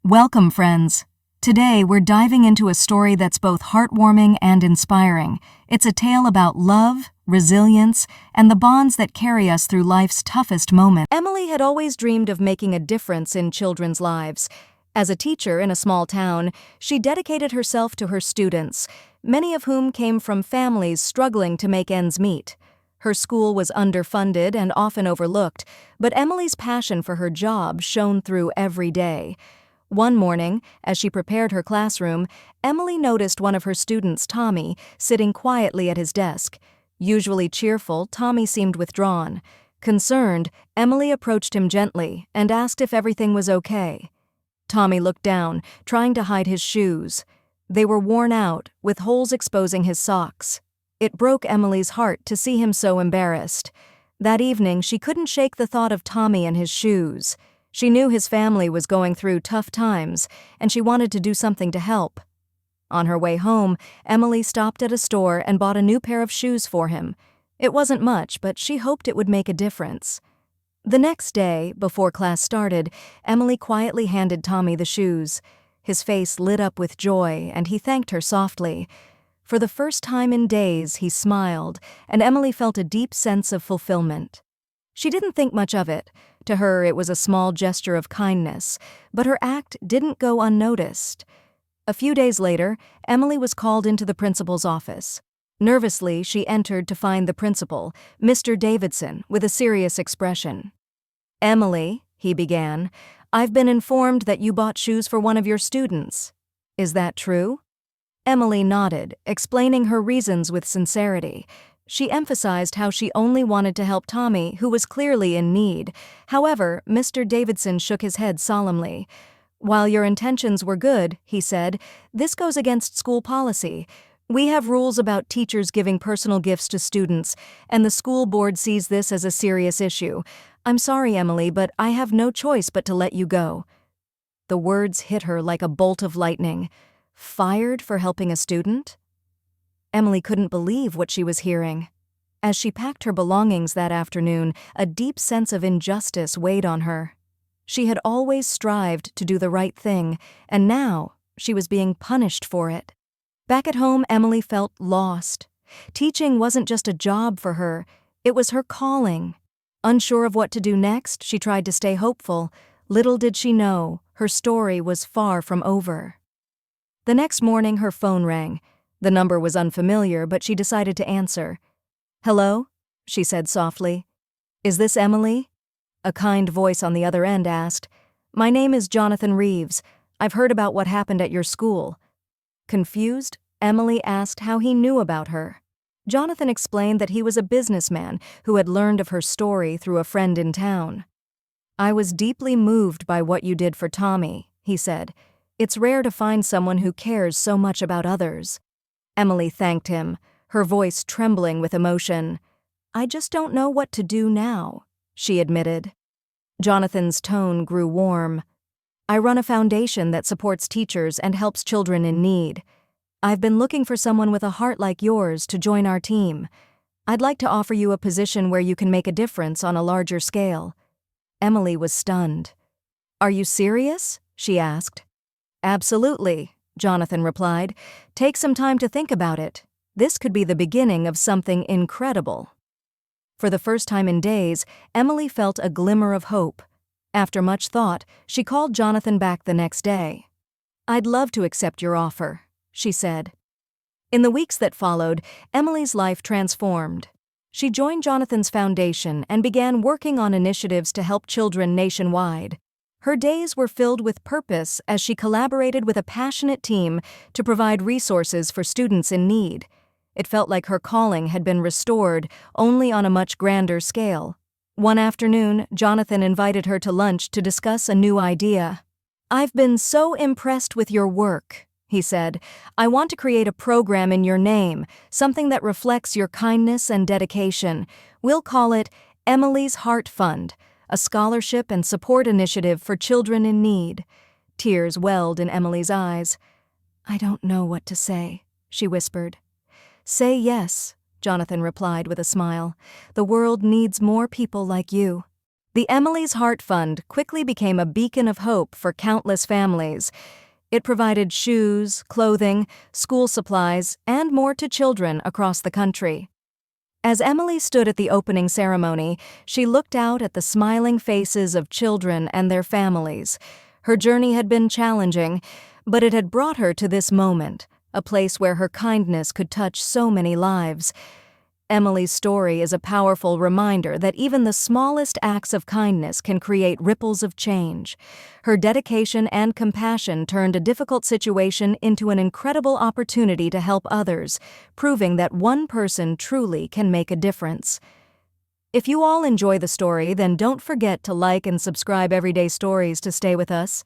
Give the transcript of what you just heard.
Welcome, friends. Today, we're diving into a story that's both heartwarming and inspiring. It's a tale about love, resilience, and the bonds that carry us through life's toughest moments. Emily had always dreamed of making a difference in children's lives. As a teacher in a small town, she dedicated herself to her students, many of whom came from families struggling to make ends meet. Her school was underfunded and often overlooked, but Emily's passion for her job shone through every day. One morning, as she prepared her classroom, Emily noticed one of her students, Tommy, sitting quietly at his desk. Usually cheerful, Tommy seemed withdrawn. Concerned, Emily approached him gently and asked if everything was okay. Tommy looked down, trying to hide his shoes. They were worn out, with holes exposing his socks. It broke Emily's heart to see him so embarrassed. That evening, she couldn't shake the thought of Tommy and his shoes. She knew his family was going through tough times, and she wanted to do something to help. On her way home, Emily stopped at a store and bought a new pair of shoes for him. It wasn't much, but she hoped it would make a difference. The next day, before class started, Emily quietly handed Tommy the shoes. His face lit up with joy, and he thanked her softly. For the first time in days, he smiled, and Emily felt a deep sense of fulfillment. She didn't think much of it. To her, it was a small gesture of kindness, but her act didn't go unnoticed. A few days later, Emily was called into the principal's office. Nervously, she entered to find the principal, Mr. Davidson, with a serious expression. "Emily," he began, "I've been informed that you bought shoes for one of your students. Is that true?" Emily nodded, explaining her reasons with sincerity. She emphasized how she only wanted to help Tommy, who was clearly in need. However, Mr. Davidson shook his head solemnly. "While your intentions were good," he said, "this goes against school policy. We have rules about teachers giving personal gifts to students, and the school board sees this as a serious issue. I'm sorry, Emily, but I have no choice but to let you go." The words hit her like a bolt of lightning. Fired for helping a student? Emily couldn't believe what she was hearing. As she packed her belongings that afternoon, a deep sense of injustice weighed on her. She had always strived to do the right thing, and now she was being punished for it. Back at home, Emily felt lost. Teaching wasn't just a job for her, it was her calling. Unsure of what to do next, she tried to stay hopeful. Little did she know, her story was far from over. The next morning, her phone rang. The number was unfamiliar, but she decided to answer. "Hello?" she said softly. "Is this Emily?" A kind voice on the other end asked. "My name is Jonathan Reeves. I've heard about what happened at your school." Confused, Emily asked how he knew about her. Jonathan explained that he was a businessman who had learned of her story through a friend in town. "I was deeply moved by what you did for Tommy," he said. "It's rare to find someone who cares so much about others." Emily thanked him, her voice trembling with emotion. "I just don't know what to do now," she admitted. Jonathan's tone grew warm. "I run a foundation that supports teachers and helps children in need. I've been looking for someone with a heart like yours to join our team. I'd like to offer you a position where you can make a difference on a larger scale." Emily was stunned. "Are you serious?" she asked. "Absolutely," Jonathan replied. "Take some time to think about it. This could be the beginning of something incredible." For the first time in days, Emily felt a glimmer of hope. After much thought, she called Jonathan back the next day. "I'd love to accept your offer," she said. In the weeks that followed, Emily's life transformed. She joined Jonathan's foundation and began working on initiatives to help children nationwide. Her days were filled with purpose as she collaborated with a passionate team to provide resources for students in need. It felt like her calling had been restored, only on a much grander scale. One afternoon, Jonathan invited her to lunch to discuss a new idea. "I've been so impressed with your work," he said. "I want to create a program in your name, something that reflects your kindness and dedication. We'll call it Emily's Heart Fund, a scholarship and support initiative for children in need." Tears welled in Emily's eyes. "I don't know what to say," she whispered. "Say yes," Jonathan replied with a smile. "The world needs more people like you." The Emily's Heart Fund quickly became a beacon of hope for countless families. It provided shoes, clothing, school supplies, and more to children across the country. As Emily stood at the opening ceremony, she looked out at the smiling faces of children and their families. Her journey had been challenging, but it had brought her to this moment, a place where her kindness could touch so many lives. Emily's story is a powerful reminder that even the smallest acts of kindness can create ripples of change. Her dedication and compassion turned a difficult situation into an incredible opportunity to help others, proving that one person truly can make a difference. If you all enjoy the story, then don't forget to like and subscribe Everyday Stories to stay with us.